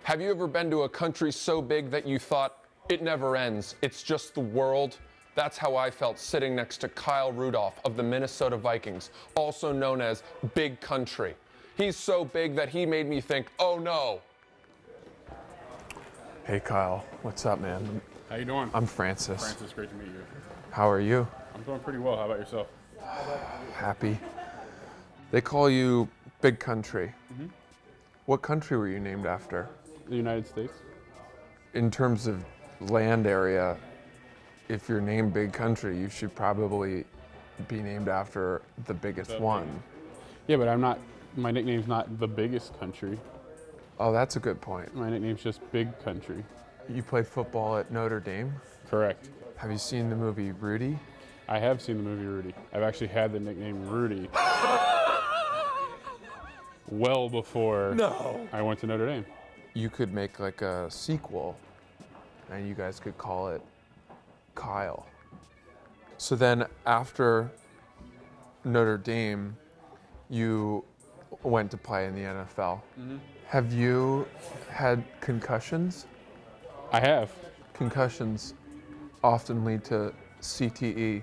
Have you ever been to a country so big that you thought, it never ends, it's just the world? That's how I felt sitting next to Kyle Rudolph of the Minnesota Vikings, also known as Big Country. He's so big that he made me think, oh no. Hey Kyle, what's up, man? How you doing? I'm Francis. Francis, great to meet you. How are you? I'm doing pretty well. How about yourself? Happy. They call you Big Country. Mm-hmm. What country were you named after? The United States. In terms of land area, if you're named Big Country, you should probably be named after the biggest one. Yeah, but I'm not, my nickname's not the biggest country. Oh, that's a good point. My nickname's just Big Country. You played football at Notre Dame? Correct. Have you seen the movie Rudy? I have seen the movie Rudy. I've actually had the nickname Rudy well before I went to Notre Dame. You could make like a sequel and you guys could call it Kyle. So then after Notre Dame, you went to play in the NFL. Mm-hmm. Have you had concussions? I have. Concussions often lead to CTE,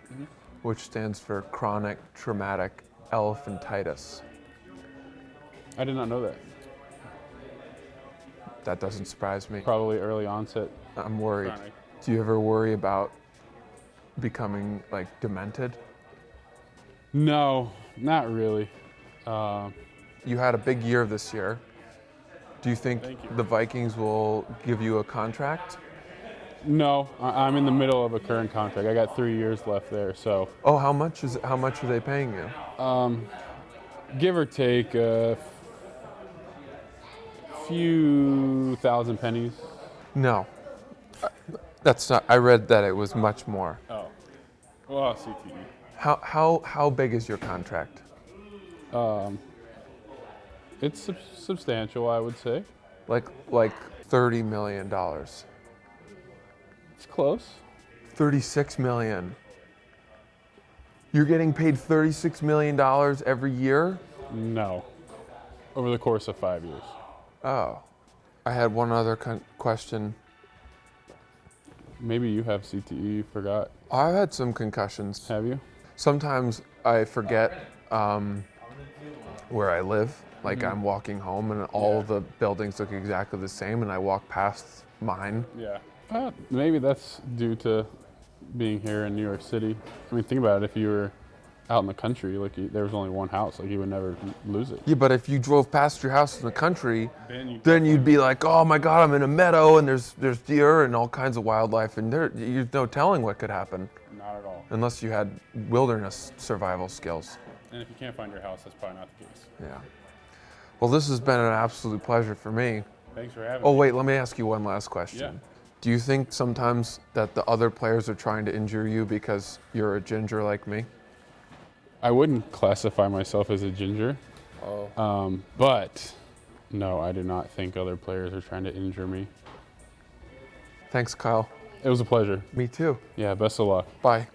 which stands for chronic traumatic elephantitis. I did not know that. That doesn't surprise me. Probably early onset. I'm worried. Chronic. Do you ever worry about becoming like demented? No, not really. You had a big year this year. Do you think Thank you. the Vikings will give you a contract? No, I'm in the middle of a current contract. I got 3 years left there, so. Oh, how much are they paying you? Give or take a few thousand pennies. No. That's not, I read that it was much more. Oh, well, CTE. How big is your contract? It's substantial, I would say. Like $30 million. It's close. 36 million. You're getting paid $36 million every year? No, over the course of 5 years. Oh. I had one other question. Maybe you have CTE, you forgot. I've had some concussions. Have you? Sometimes I forget where I live. Like I'm walking home and all the buildings look exactly the same and I walk past mine. Yeah. Maybe that's due to being here in New York City. I mean, think about it. If you were out in the country, like there was only one house, like you would never lose it. Yeah, but if you drove past your house in the country, then you'd be like, oh my God, I'm in a meadow and there's deer and all kinds of wildlife and there's no telling what could happen. Not at all. Unless you had wilderness survival skills. And if you can't find your house, that's probably not the case. Yeah. Well, this has been an absolute pleasure for me. Thanks for having Oh, me. wait, let me ask you one last question. Yeah. Do you think sometimes that the other players are trying to injure you because you're a ginger like me? I wouldn't classify myself as a ginger. Oh. But no, I do not think other players are trying to injure me. Thanks, Kyle. It was a pleasure. Me too. Yeah, best of luck. Bye.